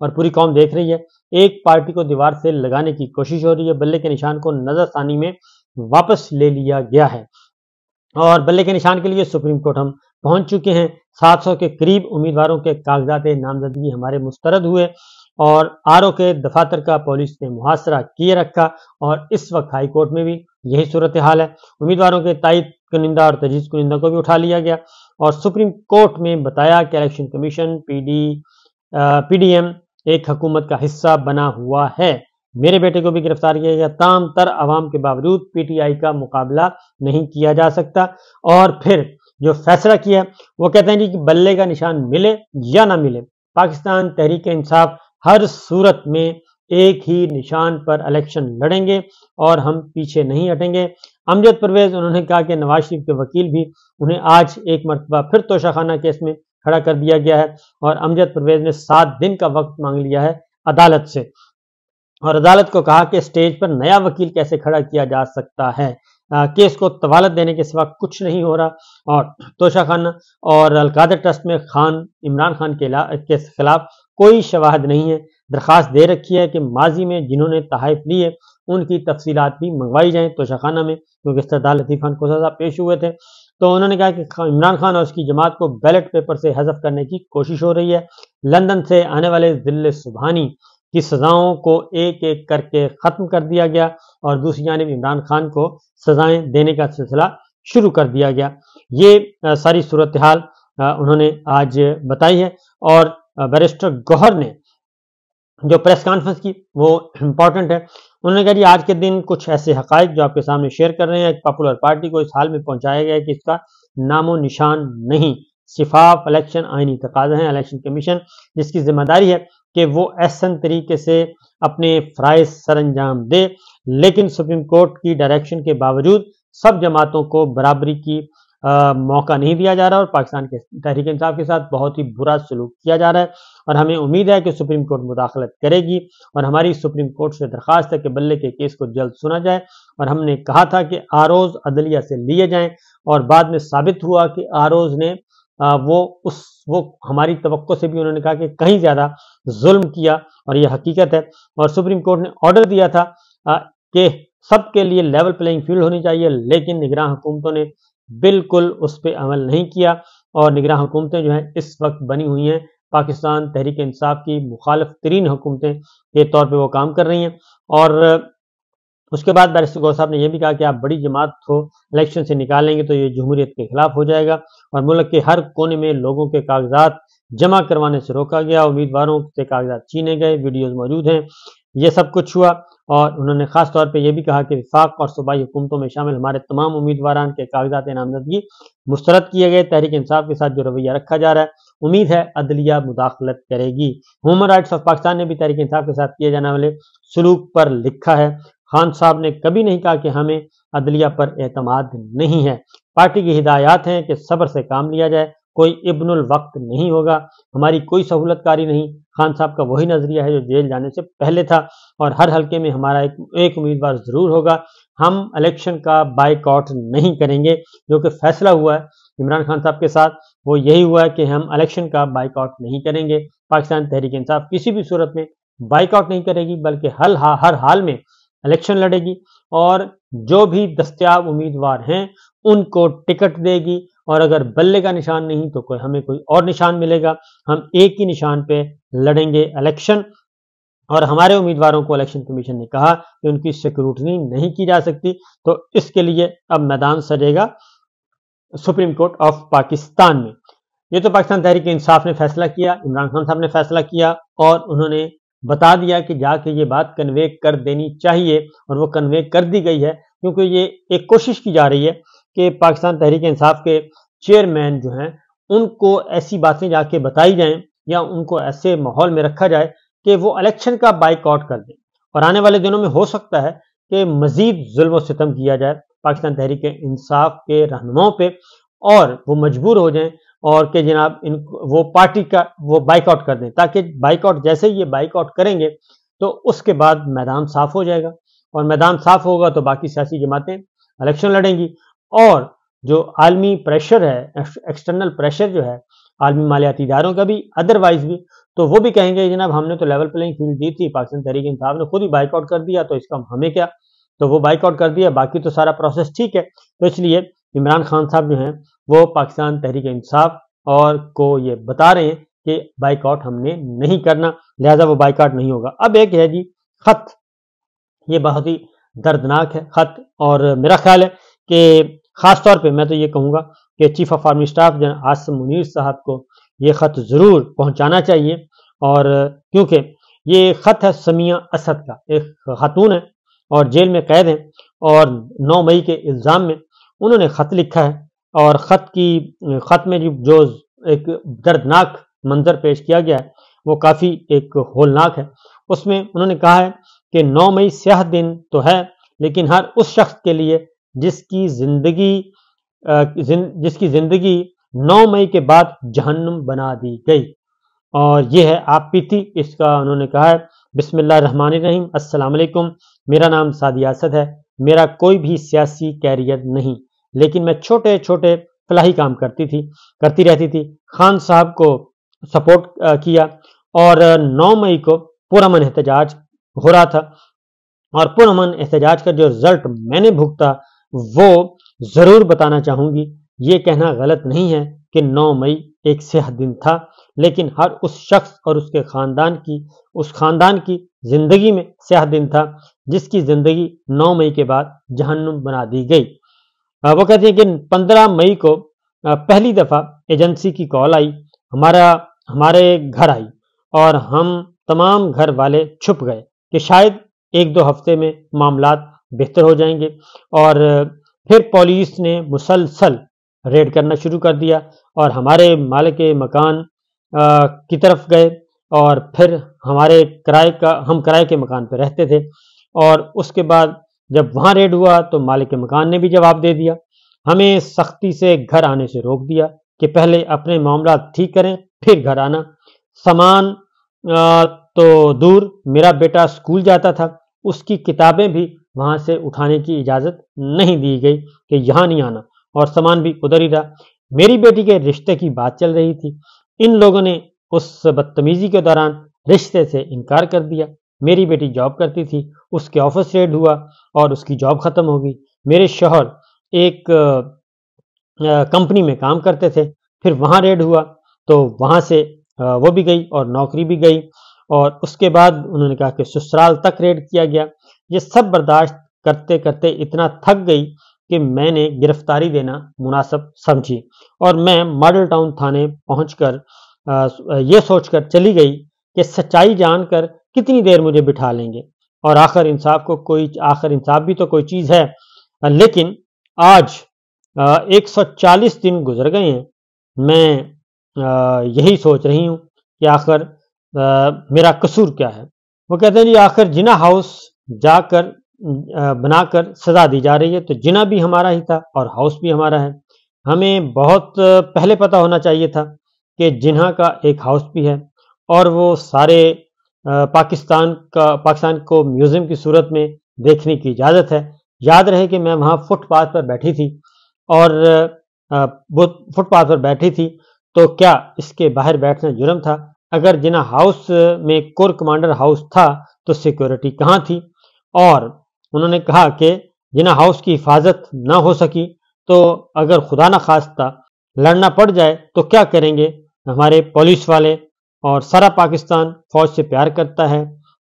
اور پوری قوم دیکھ رہی ہے. ایک پارٹی کو دیوار سے لگانے کی کوشش ہو رہی ہے. بلے کے نشان کو نظر ثانی میں واپس لے لیا گیا ہے اور بلے کے نشان کے لیے سپریم کورٹ ہم پہنچ چکے ہیں. 700 کے قریب امیدواروں کے کاغذات نامزدگی ہمارے مسترد ہوئے اور RO کے دفاتر کا پولیس نے محاصرہ کیے رکھا اور اس وقت ہائی کورٹ میں بھی یہی صورتحال ہے. امیدواروں کے تائید کنندہ اور تجویز کنندہ کو بھی اٹھا لیا گیا اور سپریم کورٹ میں بتایا کہ الیکشن کمیشن PDM ایک حکومت کا حصہ بنا ہوا ہے. میرے بیٹے کو بھی گرفتار کیا گیا. تام تر عوام کے باوجود PTI کا مقابلہ نہیں کیا جا سکتا. اور پھر جو فیصلہ کیا وہ کہتے ہیں جی کہ بلے کا نشان ملے یا نہ ملے، پاکستان تحریک انصاف ہر صورت میں ایک ہی نشان پر الیکشن لڑیں گے اور ہم پیچھے نہیں ہٹیں گے. امجد پرویز انہوں نے کہا کہ نواز شریف کے وکیل بھی انہیں آج ایک مرتبہ پھر توشہ خانہ کیس میں کھڑا کر دیا گیا ہے اور امجد پرویز نے 7 دن کا وقت مانگ لیا ہے عدالت سے اور عدالت کو کہا کہ سٹیج پر نیا وکیل کیسے کھڑا کیا جا سکتا ہے. کیس کو طوالت دینے کے سوا کچھ نہیں ہو رہا اور توشہ خانہ اور القادر ٹرسٹ میں عمران خان کے خلاف کوئی شواہد نہیں ہے. درخواست دے رکھی ہے کہ ماضی میں جنہوں نے تحائف لیے ان کی تفصیلات بھی منگوائی جائیں توشہ خانہ میں، کیونکہ سردار لطیف خان کوسا صاحب پیش ہوئے تھے. تو انہوں نے کہا کہ عمران خان اور اس کی جماعت کو بیلٹ پیپر سے حذف کرنے کی کوشش ہو رہی ہے. لندن سے آنے والے ذل سبحانی کی سزاؤں کو ایک ایک کر کے ختم کر دیا گیا اور دوسری جانب عمران خان کو سزائیں دینے کا سلسلہ شروع کر دیا گیا. یہ ساری صورتحال انہوں نے آج بتائی ہے اور بیرسٹر گوہر نے جو پریس کانفرنس کی وہ امپورٹنٹ ہے. انہوں نے کہا جی آج کے دن کچھ ایسے حقائق جو آپ کے سامنے شیئر کر رہے ہیں. ایک پاپولر پارٹی کو اس حال میں پہنچایا گیا ہے کہ اس کا نام و نشان نہیں. شفاف الیکشن آئینی تقاضا ہے. الیکشن کمیشن جس کی ذمہ داری ہے کہ وہ احسن طریقے سے اپنے فرائض سر انجام دے، لیکن سپریم کورٹ کی ڈائریکشن کے باوجود سب جماعتوں کو برابری کی موقع نہیں دیا جا رہا اور پاکستان کے تحریک انصاف کے ساتھ بہت ہی برا سلوک کیا جا رہا ہے. اور ہمیں امید ہے کہ سپریم کورٹ مداخلت کرے گی اور ہماری سپریم کورٹ سے درخواست ہے کہ بلے کے کیس کو جلد سنا جائے. اور ہم نے کہا تھا کہ ROs عدلیہ سے لیے جائیں اور بعد میں ثابت ہوا کہ ROs نے وہ ہماری توقع سے بھی انہوں نے کہا کہ کہیں زیادہ ظلم کیا اور یہ حقیقت ہے. اور سپریم کورٹ نے آرڈر دیا تھا کہ سب کے لیے لیول پلینگ فیلڈ ہونی چاہیے، لیکن نگراں حکومتوں نے بالکل اس پہ عمل نہیں کیا اور نگراں حکومتیں جو ہیں اس وقت بنی ہوئی ہیں پاکستان تحریک انصاف کی مخالف ترین حکومتیں کے طور پہ وہ کام کر رہی ہیں. اور اس کے بعد بیرسٹر گوہر صاحب نے یہ بھی کہا کہ آپ بڑی جماعت کو الیکشن سے نکالیں گے تو یہ جمہوریت کے خلاف ہو جائے گا اور ملک کے ہر کونے میں لوگوں کے کاغذات جمع کروانے سے روکا گیا، امیدواروں سے کاغذات چھینے گئے، ویڈیوز موجود ہیں. یہ سب کچھ ہوا اور انہوں نے خاص طور پہ یہ بھی کہا کہ وفاق اور صوبائی حکومتوں میں شامل ہمارے تمام امیدواران کے کاغذات نامزدگی مسترد کیے گئے. تحریک انصاف کے ساتھ جو رویہ رکھا جا رہا ہے امید ہے عدلیہ مداخلت کرے گی. ہیومن رائٹس آف پاکستان نے بھی تحریک انصاف کے ساتھ کیے جانے والے سلوک پر لکھا ہے. خان صاحب نے کبھی نہیں کہا کہ ہمیں عدلیہ پر اعتماد نہیں ہے. پارٹی کی ہدایات ہیں کہ صبر سے کام لیا جائے، کوئی ابن الوقت نہیں ہوگا، ہماری کوئی سہولت کاری نہیں. خان صاحب کا وہی نظریہ ہے جو جیل جانے سے پہلے تھا اور ہر حلقے میں ہمارا ایک امیدوار ضرور ہوگا. ہم الیکشن کا بائیکاٹ نہیں کریں گے. جو کہ فیصلہ ہوا ہے عمران خان صاحب کے ساتھ وہ یہی ہوا ہے کہ ہم الیکشن کا بائیکاٹ نہیں کریں گے. پاکستان تحریک انصاف کسی بھی صورت میں بائیکاٹ نہیں کرے گی بلکہ ہر حال میں الیکشن لڑے گی اور جو بھی دستیاب امیدوار ہیں ان کو ٹکٹ دے گی. اور اگر بلے کا نشان نہیں تو ہمیں کوئی اور نشان ملے گا. ہم ایک ہی نشان پہ لڑیں گے الیکشن. اور ہمارے امیدواروں کو الیکشن کمیشن نے کہا کہ ان کی سیکیورٹی نہیں کی جا سکتی، تو اس کے لیے اب میدان سجے گا سپریم کورٹ آف پاکستان میں. یہ تو پاکستان تحریک انصاف نے فیصلہ کیا، عمران خان صاحب نے فیصلہ کیا اور انہوں نے بتا دیا کہ جا کے یہ بات کنوے کر دینی چاہیے اور وہ کنوے کر دی گئی ہے، کیونکہ یہ ایک کوشش کی جا رہی ہے کہ پاکستان تحریک انصاف کے چیئرمین جو ہیں ان کو ایسی باتیں جا کے بتائی جائیں یا ان کو ایسے ماحول میں رکھا جائے کہ وہ الیکشن کا بائیکاٹ کر دیں. اور آنے والے دنوں میں ہو سکتا ہے کہ مزید ظلم و ستم کیا جائے پاکستان تحریک انصاف کے رہنماؤں پہ اور وہ مجبور ہو جائیں اور کہ جناب وہ پارٹی کا وہ بائیکاٹ کر دیں، تاکہ بائیکاٹ جیسے ہی یہ بائیکاٹ کریں گے تو اس کے بعد میدان صاف ہو جائے گا اور میدان صاف ہوگا تو باقی سیاسی جماعتیں الیکشن لڑیں گی. اور جو عالمی پریشر ہے، ایکسٹرنل پریشر جو ہے عالمی مالیاتی اداروں کا بھی ادروائز بھی، تو وہ بھی کہیں گے جناب ہم نے تو لیول پلینگ فیلڈ دی تھی، پاکستان تحریک انصاف نے خود ہی بائک آؤٹ کر دیا، تو اس کا ہمیں کیا، تو وہ بائک آؤٹ کر دیا، باقی تو سارا پروسیس ٹھیک ہے۔ تو اس لیے عمران خان صاحب جو ہیں وہ پاکستان تحریک انصاف اور کو یہ بتا رہے ہیں کہ بائک آؤٹ ہم نے نہیں کرنا، لہذا وہ بائک آؤٹ نہیں ہوگا۔ اب ایک ہے جی خط، یہ بہت ہی دردناک ہے خط، اور میرا خیال ہے کہ خاص طور پہ میں تو یہ کہوں گا کہ چیف آف آرمی اسٹاف جناب عاصم منیر صاحب کو یہ خط ضرور پہنچانا چاہیے، اور کیونکہ یہ خط ہے سمیہ اسد کا، ایک خاتون ہے اور جیل میں قید ہیں، اور 9 مئی کے الزام میں انہوں نے خط لکھا ہے، اور خط میں جو ایک دردناک منظر پیش کیا گیا ہے وہ کافی ایک ہولناک ہے۔ اس میں انہوں نے کہا ہے کہ 9 مئی سیاہ دن تو ہے، لیکن ہر اس شخص کے لیے جس کی زندگی 9 مئی کے بعد جہنم بنا دی گئی، اور یہ ہے آپ پیتی، اس کا انہوں نے کہا ہے بسم اللہ الرحمن الرحیم، السلام علیکم، میرا نام سعدیہ اسد ہے، میرا کوئی بھی سیاسی کیریئر نہیں، لیکن میں چھوٹے چھوٹے فلاحی کام کرتی رہتی تھی، خان صاحب کو سپورٹ کیا، اور 9 مئی کو پرامن احتجاج ہو رہا تھا، اور پرامن احتجاج کا جو رزلٹ میں نے بھگتا وہ ضرور بتانا چاہوں گی۔ یہ کہنا غلط نہیں ہے کہ 9 مئی ایک سیاہ دن تھا، لیکن ہر اس شخص اور اس کے خاندان کی زندگی میں سیاہ دن تھا جس کی زندگی 9 مئی کے بعد جہنم بنا دی گئی۔ وہ کہتے ہیں کہ 15 مئی کو پہلی دفعہ ایجنسی کی کال آئی، ہمارے گھر آئی، اور ہم تمام گھر والے چھپ گئے کہ شاید 1-2 ہفتے میں معاملات بہتر ہو جائیں گے، اور پھر پولیس نے مسلسل ریڈ کرنا شروع کر دیا، اور ہمارے مالک مکان کی طرف گئے، اور پھر ہم کرائے کے مکان پہ رہتے تھے، اور اس کے بعد جب وہاں ریڈ ہوا تو مالک مکان نے بھی جواب دے دیا، ہمیں سختی سے گھر آنے سے روک دیا کہ پہلے اپنے معاملات ٹھیک کریں پھر گھر آنا۔ سامان تو دور، میرا بیٹا اسکول جاتا تھا، اس کی کتابیں بھی وہاں سے اٹھانے کی اجازت نہیں دی گئی کہ یہاں نہیں آنا، اور سامان بھی ادھر ہی رہا۔ میری بیٹی کے رشتے کی بات چل رہی تھی، ان لوگوں نے اس بدتمیزی کے دوران رشتے سے انکار کر دیا۔ میری بیٹی جاب کرتی تھی، اس کے آفس ریڈ ہوا اور اس کی جاب ختم ہو گئی۔ میرے شوہر ایک کمپنی میں کام کرتے تھے، پھر وہاں ریڈ ہوا تو وہاں سے وہ بھی گئی اور نوکری بھی گئی، اور اس کے بعد انہوں نے کہا کہ سسرال تک ریڈ کیا گیا۔ یہ سب برداشت کرتے کرتے اتنا تھک گئی کہ میں نے گرفتاری دینا مناسب سمجھی، اور میں ماڈل ٹاؤن تھانے پہنچ کر یہ سوچ کر چلی گئی کہ سچائی جان کر کتنی دیر مجھے بٹھا لیں گے، اور آخر انصاف بھی تو کوئی چیز ہے۔ لیکن آج 140 دن گزر گئے ہیں، میں یہی سوچ رہی ہوں کہ آخر میرا قصور کیا ہے۔ وہ کہتے ہیں جی آخر جنا ہاؤس بنا کر سزا دی جا رہی ہے، تو جنا بھی ہمارا ہی تھا اور ہاؤس بھی ہمارا ہے۔ ہمیں بہت پہلے پتہ ہونا چاہیے تھا کہ جناح کا ایک ہاؤس بھی ہے، اور وہ سارے پاکستان کو میوزیم کی صورت میں دیکھنے کی اجازت ہے۔ یاد رہے کہ میں وہاں فٹ پاتھ پر بیٹھی تھی، اور وہ فٹ پاتھ پر بیٹھی تھی تو کیا اس کے باہر بیٹھنا جرم تھا؟ اگر جناح ہاؤس میں کور کمانڈر ہاؤس تھا تو سیکیورٹی کہاں تھی؟ اور انہوں نے کہا کہ جناح ہاؤس کی حفاظت نہ ہو سکی تو اگر خدا نہ خواستہ لڑنا پڑ جائے تو کیا کریں گے ہمارے پولیس والے؟ اور سارا پاکستان فوج سے پیار کرتا ہے،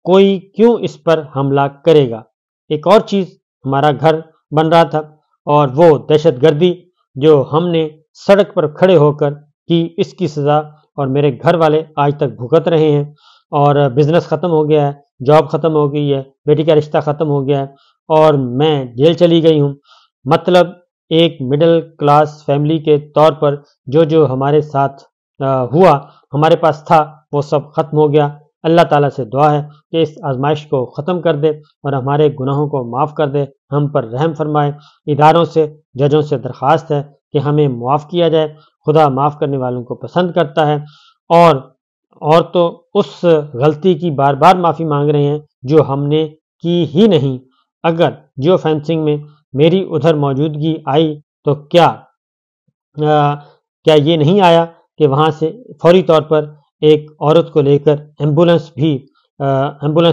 کوئی کیوں اس پر حملہ کرے گا؟ ایک اور چیز، ہمارا گھر بن رہا تھا، اور وہ دہشت گردی جو ہم نے سڑک پر کھڑے ہو کر کی، اس کی سزا اور میرے گھر والے آج تک بھگت رہے ہیں، اور بزنس ختم ہو گیا ہے، جاب ختم ہو گئی ہے، بیٹی کا رشتہ ختم ہو گیا ہے، اور میں جیل چلی گئی ہوں۔ مطلب ایک مڈل کلاس فیملی کے طور پر جو ہمارے ساتھ ہوا، ہمارے پاس تھا، وہ سب ختم ہو گیا۔ اللہ تعالیٰ سے دعا ہے کہ اس آزمائش کو ختم کر دے اور ہمارے گناہوں کو معاف کر دے، ہم پر رحم فرمائے۔ اداروں سے، ججوں سے درخواست ہے کہ ہمیں معاف کیا جائے، خدا معاف کرنے والوں کو پسند کرتا ہے، اور تو اس غلطی کی بار بار معافی مانگ رہے ہیں جو ہم نے کی ہی نہیں۔ اگر جیو فینسنگ میں میری ادھر موجودگی آئی تو کیا یہ نہیں آیا کہ وہاں سے فوری طور پر ایک عورت کو لے کر ایمبولنس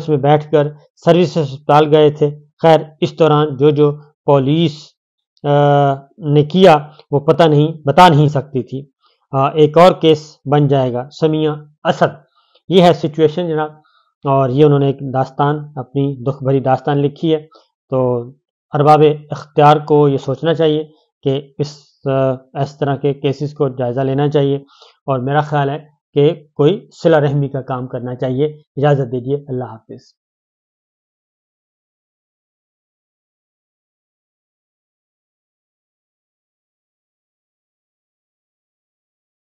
میں بیٹھ کر سروس اسپتال گئے تھے. خیر اس دوران جو پولیس نے کیا وہ بتا نہیں سکتی تھی. ایک اور کیس بن جائے گا سمیہ اسد. یہ ہے سچویشن جناب، اور یہ انہوں نے ایک داستان، اپنی دکھ بھری داستان لکھی ہے. تو ارباب اختیار کو یہ سوچنا چاہیے کہ اس طرح کے کیسز کو جائزہ لینا چاہیے، اور میرا خیال ہے کہ کوئی صلہ رحمی کا کام کرنا چاہیے. اجازت دیجیے، اللہ حافظ.